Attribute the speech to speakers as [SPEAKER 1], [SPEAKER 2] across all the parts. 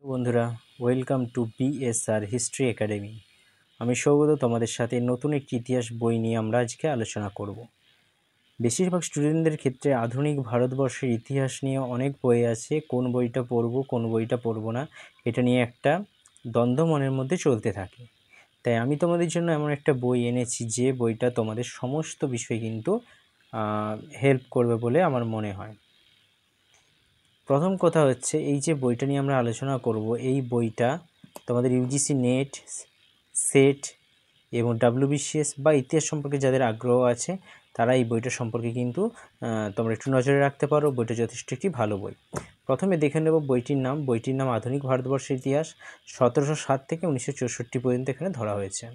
[SPEAKER 1] বন্ধুরা, welcome to BSR history academy. আমি সৌগত, তোমাদের সাথে নতুন একটি ইতিহাস বই নিয়ে আমরা আজকে আলোচনা করব। বেশিরভাগ স্টুডেন্টদের ক্ষেত্রে আধুনিক ভারতবর্ষের ইতিহাস নিয়ে অনেক বই আছে, কোন বইটা পড়ব কোন বইটা পড়ব না, এটা নিয়ে একটা দ্বন্দ্ব মনের মধ্যে চলতে থাকে। তাই আমি তোমাদের জন্য এমন একটা বই এনেছি যে বইটা তোমাদের সমস্ত বিষয় কিন্তু হেল্প করবে বলে আমার মনে হয়। প্রথম কথা হচ্ছে, এই যে বইটা নিয়ে আমরা আলোচনা করব, এই বইটা তোমাদের ইউজিসি নেট, সেট এবং ডাব্লিউবিসিএস বা ইতিহাস সম্পর্কে যাদের আগ্রহ আছে তারা এই বইটা সম্পর্কে কিন্তু তোমরা একটু নজরে রাখতে পারো। বইটা যথেষ্ট একটি ভালো বই। প্রথমে দেখে নেব বইটির নাম আধুনিক ভারতবর্ষের ইতিহাস, 1707 থেকে 1964 পর্যন্ত এখানে ধরা হয়েছে।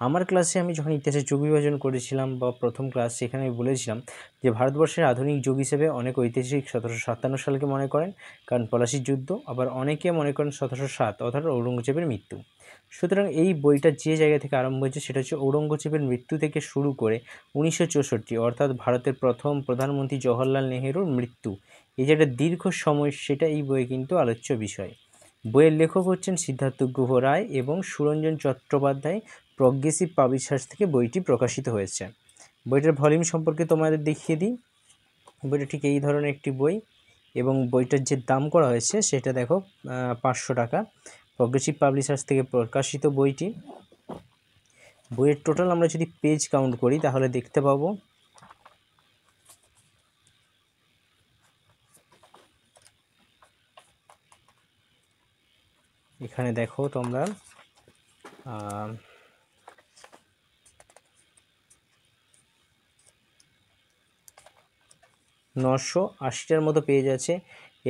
[SPEAKER 1] আমার ক্লাসে আমি যখন ইতিহাসের যুগ বিভাজন করেছিলাম বা প্রথম ক্লাস, সেখানে আমি বলেছিলাম যে ভারতবর্ষের আধুনিক যুগ হিসেবে অনেক ঐতিহাসিক 1757 সালকে মনে করেন, কারণ পলাশির যুদ্ধ। আবার অনেকে মনে করেন 1707 অর্থাৎ ঔরঙ্গজেবের মৃত্যু। সুতরাং এই বইটা যে জায়গা থেকে আরম্ভ হয়েছে সেটা হচ্ছে ঔরঙ্গজেবের মৃত্যু থেকে শুরু করে 1964 অর্থাৎ ভারতের প্রথম প্রধানমন্ত্রী জওহরলাল নেহেরুর মৃত্যু। এই যে একটা দীর্ঘ সময়, সেটা এই বইয়ে কিন্তু আলোচ্য বিষয়। বইয়ের লেখক হচ্ছেন সিদ্ধার্থ গুহ রায় এবং সুরঞ্জন চট্টোপাধ্যায়। প্রগ্রেসিভ পাবলিশার্স থেকে বইটি প্রকাশিত হয়েছে। বইটার ভলিউম সম্পর্কে তোমাদের দেখিয়ে দিই। বইটা ঠিক এই ধরনের একটি বই এবং বইটার যে দাম করা হয়েছে সেটা দেখো 500 টাকা। প্রগ্রেসিভ পাবলিশার্স থেকে প্রকাশিত বইটি। বইয়ের টোটাল আমরা যদি পেজ কাউন্ট করি তাহলে দেখতে পাবো এখানে দেখো তোমরা 980টার মতো পেজ আছে।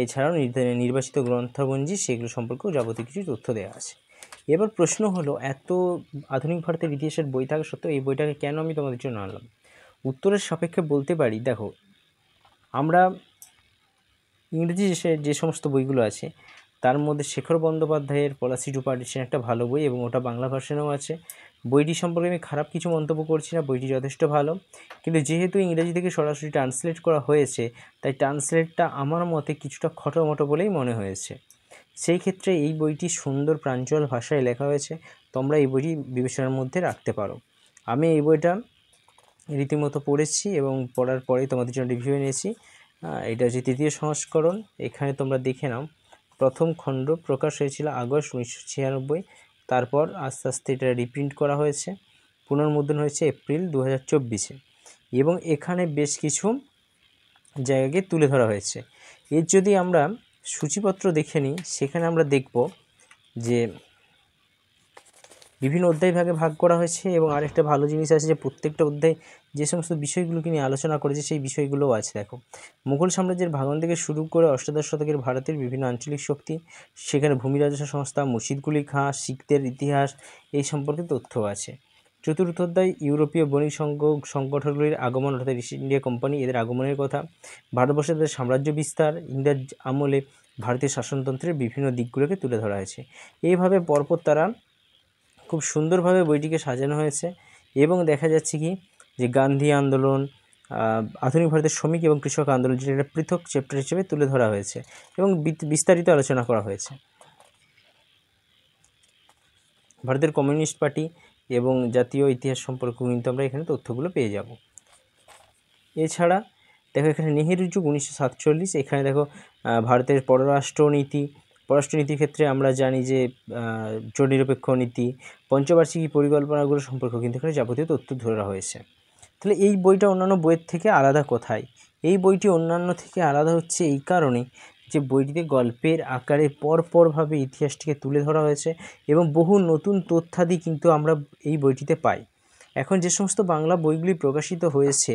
[SPEAKER 1] এছাড়াও নির্বাচিত গ্রন্থাবঞ্জি, সেগুলো সম্পর্কেও যাবতীয় কিছু তথ্য দেওয়া আছে। এবার প্রশ্ন হলো, এত আধুনিক ভারতের ইতিহাসের বই থাকা সত্ত্বেও এই বইটাকে কেন আমি তোমাদের জন্য আনলাম? উত্তরের সাপেক্ষে বলতে পারি, দেখো আমরা ইংরেজি যে সমস্ত বইগুলো আছে তার মধ্যে শেখর বন্দ্যোপাধ্যায়ের পলাশি টু পার্টিশন একটা ভালো বই এবং ওটা বাংলা ভার্সনেও আছে। বইটি সম্পর্কে আমি খারাপ কিছু মন্তব্য করছি না, বইটি যথেষ্ট ভালো। কিন্তু যেহেতু ইংরেজি থেকে সরাসরি ট্রান্সলেট করা হয়েছে, তাই ট্রান্সলেটটা আমার মতে কিছুটা খটোমটো বলেই মনে হয়েছে। সেই ক্ষেত্রে এই বইটি সুন্দর প্রাঞ্জল ভাষায় লেখা হয়েছে, তোমরা এই বইটি বিবেচনার মধ্যে রাখতে পারো। আমি এই বইটা রীতিমতো পড়েছি এবং পড়ার পরেই তোমাদের জন্য রিভিউ এনেছি। এটা হচ্ছে 3য় সংস্করণ। এখানে তোমরা দেখে নাও, প্রথম খণ্ড প্রকাশ হয়েছিল আগস্ট 1996, তারপর আস্তে আস্তে এটা রিপ্রিন্ট করা হয়েছে, পুনর্মুদ্রণ হয়েছে এপ্রিল 2024 এবং এখানে বেশ কিছু জায়গাকে তুলে ধরা হয়েছে। এর যদি আমরা সূচিপত্র দেখে নিই, সেখানে আমরা দেখব যে বিভিন্ন অধ্যায় ভাগ করা হয়েছে এবং আরেকটা ভালো জিনিস আছে যে প্রত্যেকটা অধ্যায় যে সমস্ত বিষয়গুলোকে নিয়ে আলোচনা করেছে সেই বিষয়গুলোও আছে। দেখো, মুঘল সাম্রাজ্যের ভাঙন থেকে শুরু করে অষ্টাদশ শতকের ভারতের বিভিন্ন আঞ্চলিক শক্তি, সেখানে ভূমি রাজস্ব সংস্থা, মসজিদগুলি খাঁ, শিখদের ইতিহাস, এই সম্পর্কে তথ্য আছে। চতুর্থ অধ্যায় ইউরোপীয় বণিক সংগঠনগুলির আগমন অর্থাৎ ইস্ট ইন্ডিয়া কোম্পানি, এদের আগমনের কথা। ভারতবর্ষে তাদের সাম্রাজ্য বিস্তার, ইংরেজ আমলে ভারতীয় শাসনতন্ত্রের বিভিন্ন দিকগুলোকে তুলে ধরা হয়েছে। এইভাবে পরপর তারা খুব সুন্দরভাবে বইটিকে সাজানো হয়েছে এবং দেখা যাচ্ছে কি যে গান্ধী আন্দোলন, আধুনিক ভারতের শ্রমিক এবং কৃষক আন্দোলন, যেটা একটা পৃথক চ্যাপ্টার হিসেবে তুলে ধরা হয়েছে এবং বিস্তারিত আলোচনা করা হয়েছে। ভারতের কমিউনিস্ট পার্টি এবং জাতীয় ইতিহাস সম্পর্কে কিন্তু আমরা এখানে তথ্যগুলো পেয়ে যাব। এছাড়া দেখো এখানে নেহেরুর যুগ 1947, এখানে দেখো ভারতের পররাষ্ট্রনীতির ক্ষেত্রে আমরা জানি যে জোট নিরপেক্ষ নীতি, পঞ্চবার্ষিকী পরিকল্পনাগুলো সম্পর্কেও কিন্তু এখানে যাবতীয় তথ্য ধরা হয়েছে। তাহলে এই বইটা অন্যান্য বইয়ের থেকে আলাদা কোথায়? এই বইটি অন্যান্য থেকে আলাদা হচ্ছে এই কারণে যে বইটিতে গল্পের আকারে পরপরভাবে ইতিহাসটিকে তুলে ধরা হয়েছে এবং বহু নতুন তথ্যাদি কিন্তু আমরা এই বইটিতে পাই। এখন যে সমস্ত বাংলা বইগুলি প্রকাশিত হয়েছে,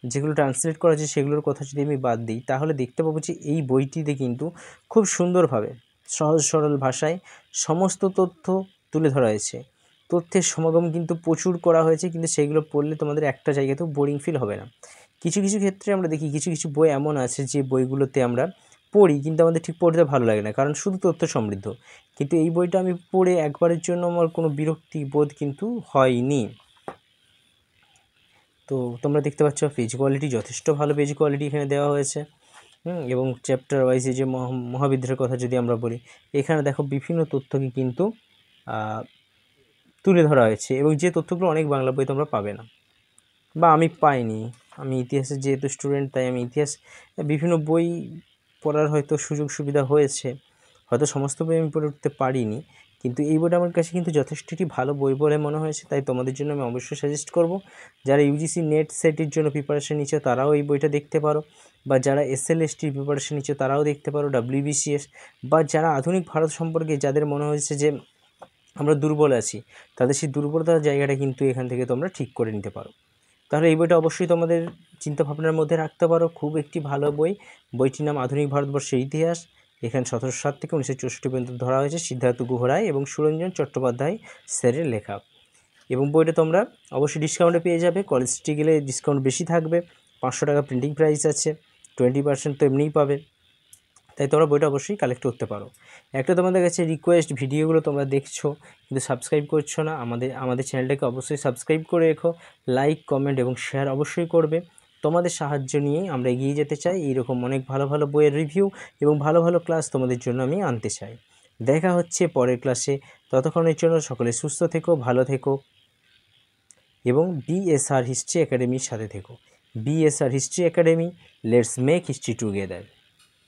[SPEAKER 1] যেগুলো ট্রান্সলেট করা হয়েছে, সেগুলোর কথা যদি আমি বাদ দিই তাহলে দেখতে পাবো যে এই বইটিতে কিন্তু খুব সুন্দরভাবে সহজ সরল ভাষায় সমস্ত তথ্য তুলে ধরা হয়েছে। তথ্যের সমাগম কিন্তু প্রচুর করা হয়েছে, কিন্তু সেগুলো পড়লে তোমাদের একটা জায়গাতেও বোরিং ফিল হবে না। কিছু কিছু ক্ষেত্রে আমরা দেখি কিছু কিছু বই এমন আছে যে বইগুলোতে আমরা পড়ি কিন্তু আমাদের ঠিক পড়তে ভালো লাগে না, কারণ শুধু তথ্য সমৃদ্ধ। কিন্তু এই বইটা আমি পড়ে একবারের জন্য আমার কোনো বিরক্তি বোধ কিন্তু হয়নি। তো তোমরা দেখতে পাচ্ছ পেজ কোয়ালিটি যথেষ্ট ভালো পেজ কোয়ালিটি এখানে দেওয়া হয়েছে। এবং চ্যাপ্টার ওয়াইজে যে মহাবিদ্যালয়ের কথা যদি আমরা বলি, এখানে দেখো বিভিন্ন তথ্যকে কিন্তু তুলে ধরা হয়েছে, এবং যে তথ্যগুলো অনেক বাংলা বই তোমরা পাবে না, বা আমি পাইনি। আমি ইতিহাসের যেহেতু স্টুডেন্ট, তাই আমি ইতিহাস বিভিন্ন বই পড়ার হয়তো সুযোগ সুবিধা হয়েছে, হয়তো সমস্ত বই আমি পড়ে উঠতে পারিনি, কিন্তু এই বইটা আমার কাছে কিন্তু যথেষ্টটি ভালো বই বলে মনে হয়েছে। তাই তোমাদের জন্য আমি অবশ্যই সাজেস্ট করব, যারা ইউজিসি নেট সেটের জন্য প্রিপারেশন নিচ্ছ তারাও এই বইটা দেখতে পারো, বা যারা এসএলএসটির প্রিপারেশন নিচ্ছ তারাও দেখতে পারো, WBCS, বা যারা আধুনিক ভারত সম্পর্কে যাদের মনে হয়েছে যে আমরা দুর্বল আছি, তাদের সেই দুর্বলতার জায়গাটা কিন্তু এখান থেকে তোমরা ঠিক করে নিতে পারো। তাহলে এই বইটা অবশ্যই তোমাদের চিন্তাভাবনার মধ্যে রাখতে পারো, খুব একটি ভালো বই। বইটির নাম আধুনিক ভারতবর্ষের ইতিহাস। এখানে 1707 থেকে 1964 পর্যন্ত ধরা হয়েছে সিদ্ধার্থ গুহ রায় এবং সুরঞ্জন চট্টোপাধ্যায় স্যারের লেখা। এবং বইটা তোমরা অবশ্যই ডিসকাউন্টে পেয়ে যাবে, কলেজ স্ট্রিটে গেলে ডিসকাউন্ট বেশি থাকবে, 500 টাকা প্রিন্টিং প্রাইস আছে, 20% তো এমনিই পাবে। তাই তোমরা বইটা অবশ্যই কালেক্ট করতে পারো। একটা তোমাদের কাছে রিকোয়েস্ট, ভিডিওগুলো তোমরা দেখছো কিন্তু সাবস্ক্রাইব করছো না, আমাদের চ্যানেলটাকে অবশ্যই সাবস্ক্রাইব করে রেখো, লাইক কমেন্ট এবং শেয়ার অবশ্যই করবে। তোমাদের সাহায্য নিয়েই আমরা এগিয়ে যেতে চাই, এইরকম অনেক ভালো ভালো বইয়ের রিভিউ এবং ভালো ভালো ক্লাস তোমাদের জন্য আমি আনতে চাই। দেখা হচ্ছে পরের ক্লাসে, ততক্ষণের জন্য সকলে সুস্থ থেকো, ভালো থেকো এবং বিএসআর হিস্ট্রি একাডেমির সাথে থেকো। BSR history academy, let's make history together.